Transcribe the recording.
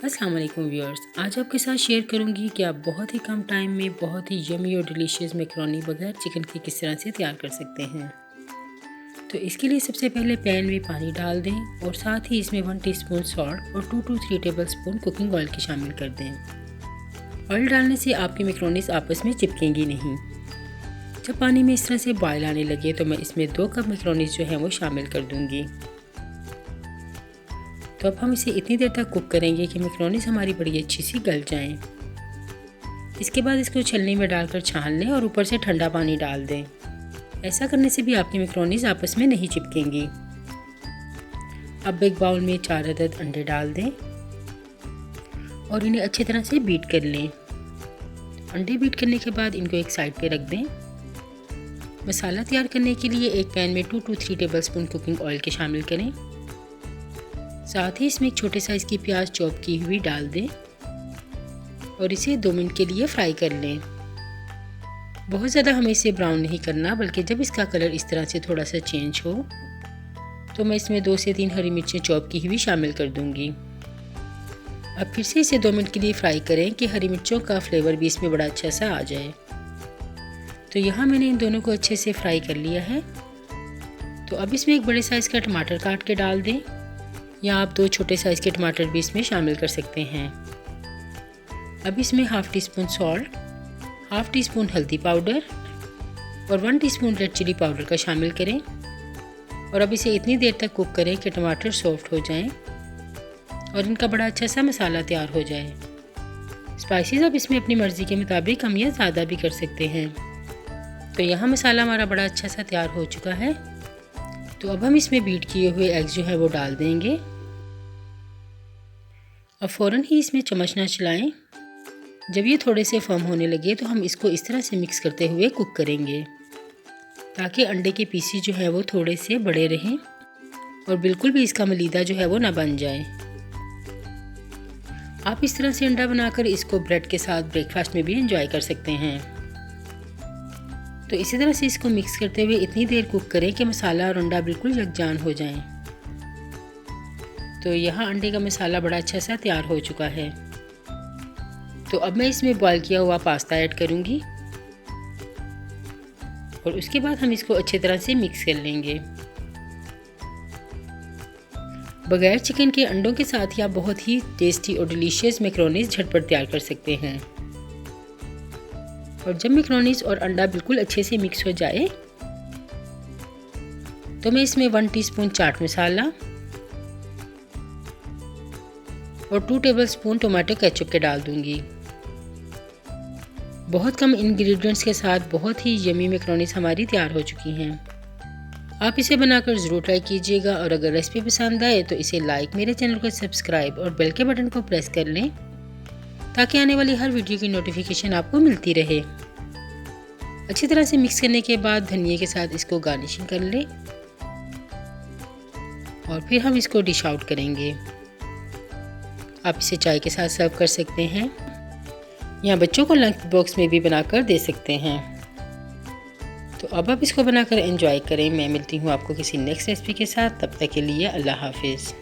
अस्सलाम वालेकुम व्यूअर्स, आज आपके साथ शेयर करूंगी कि आप बहुत ही कम टाइम में बहुत ही यमी और डिलीशियस मैकरोनी बगैर चिकन की किस तरह से तैयार कर सकते हैं। तो इसके लिए सबसे पहले पैन में पानी डाल दें और साथ ही इसमें 1 टीस्पून सॉल्ट और 2 to 3 टेबलस्पून कुकिंग ऑयल की शामिल कर दें। ऑयल डालने से आपकी मैकरोनीज आपस में चिपकेंगी नहीं। जब पानी में इस तरह से बॉयल आने लगे तो मैं इसमें 2 कप मैकरोनीज जो हैं वो शामिल कर दूँगी। तो अब हम इसे इतनी देर तक कुक करेंगे कि मैकरोनीज हमारी बड़ी अच्छी सी गल जाएं। इसके बाद इसको छलनी में डालकर छान लें और ऊपर से ठंडा पानी डाल दें। ऐसा करने से भी आपकी मैकरोनीज आपस में नहीं चिपकेंगी। अब एक बाउल में 4 अदद अंडे डाल दें और इन्हें अच्छी तरह से बीट कर लें। अंडे बीट करने के बाद इनको एक साइड पे रख दें। मसाला तैयार करने के लिए एक पैन में 2 to 3 टेबलस्पून कुकिंग ऑयल के शामिल करें। साथ ही इसमें एक छोटे साइज़ की प्याज चॉप की हुई डाल दें और इसे 2 मिनट के लिए फ्राई कर लें। बहुत ज़्यादा हमें इसे ब्राउन नहीं करना, बल्कि जब इसका कलर इस तरह से थोड़ा सा चेंज हो तो मैं इसमें 2 से 3 हरी मिर्चें चॉप की हुई शामिल कर दूंगी। अब फिर से इसे 2 मिनट के लिए फ्राई करें कि हरी मिर्चों का फ्लेवर भी इसमें बड़ा अच्छा सा आ जाए। तो यहाँ मैंने इन दोनों को अच्छे से फ्राई कर लिया है। तो अब इसमें एक बड़े साइज़ का टमाटर काट के डाल दें, या आप 2 छोटे साइज़ के टमाटर भी इसमें शामिल कर सकते हैं। अब इसमें half tea spoon salt, half tea spoon हल्दी पाउडर और 1 टीस्पून रेड चिली पाउडर का शामिल करें और अब इसे इतनी देर तक कुक करें कि टमाटर सॉफ्ट हो जाएं और इनका बड़ा अच्छा सा मसाला तैयार हो जाए। स्पाइसेस आप इसमें अपनी मर्ज़ी के मुताबिक कम या ज़्यादा भी कर सकते हैं। तो यहाँ मसाला हमारा बड़ा अच्छा सा तैयार हो चुका है। तो अब हम इसमें बीट किए हुए एग्स जो है वो डाल देंगे। अब फ़ौरन ही इसमें चम्मच ना चलाएं। जब ये थोड़े से फर्म होने लगे तो हम इसको इस तरह से मिक्स करते हुए कुक करेंगे ताकि अंडे के पीसेस जो है वो थोड़े से बड़े रहें और बिल्कुल भी इसका मलीदा जो है वो ना बन जाए। आप इस तरह से अंडा बनाकर इसको ब्रेड के साथ ब्रेकफास्ट में भी एंजॉय कर सकते हैं। तो इसी तरह से इसको मिक्स करते हुए इतनी देर कुक करें कि मसाला और अंडा बिल्कुल यकजान हो जाएं। तो यहाँ अंडे का मसाला बड़ा अच्छा सा तैयार हो चुका है। तो अब मैं इसमें बॉयल किया हुआ पास्ता ऐड करूँगी और उसके बाद हम इसको अच्छी तरह से मिक्स कर लेंगे। बगैर चिकन के अंडों के साथ ही आप बहुत ही टेस्टी और डिलीशियस मैकरोनीज झटपट तैयार कर सकते हैं। और जब मैकरोनीज और अंडा बिल्कुल अच्छे से मिक्स हो जाए तो मैं इसमें 1 टीस्पून चाट मसाला और 2 टेबलस्पून टोमेटो केचप के डाल दूंगी। बहुत कम इंग्रेडिएंट्स के साथ बहुत ही यमी मैकरोनीज हमारी तैयार हो चुकी हैं। आप इसे बनाकर ज़रूर ट्राई कीजिएगा और अगर रेसिपी पसंद आए तो इसे लाइक, मेरे चैनल को सब्सक्राइब और बेल के बटन को प्रेस कर लें ताकि आने वाली हर वीडियो की नोटिफिकेशन आपको मिलती रहे। अच्छी तरह से मिक्स करने के बाद धनिया के साथ इसको गार्निशिंग कर लें और फिर हम इसको डिश आउट करेंगे। आप इसे चाय के साथ सर्व कर सकते हैं या बच्चों को लंच बॉक्स में भी बनाकर दे सकते हैं। तो अब आप इसको बनाकर एंजॉय करें। मैं मिलती हूँ आपको किसी नेक्स्ट रेसिपी के साथ। तब तक के लिए अल्लाह हाफिज़।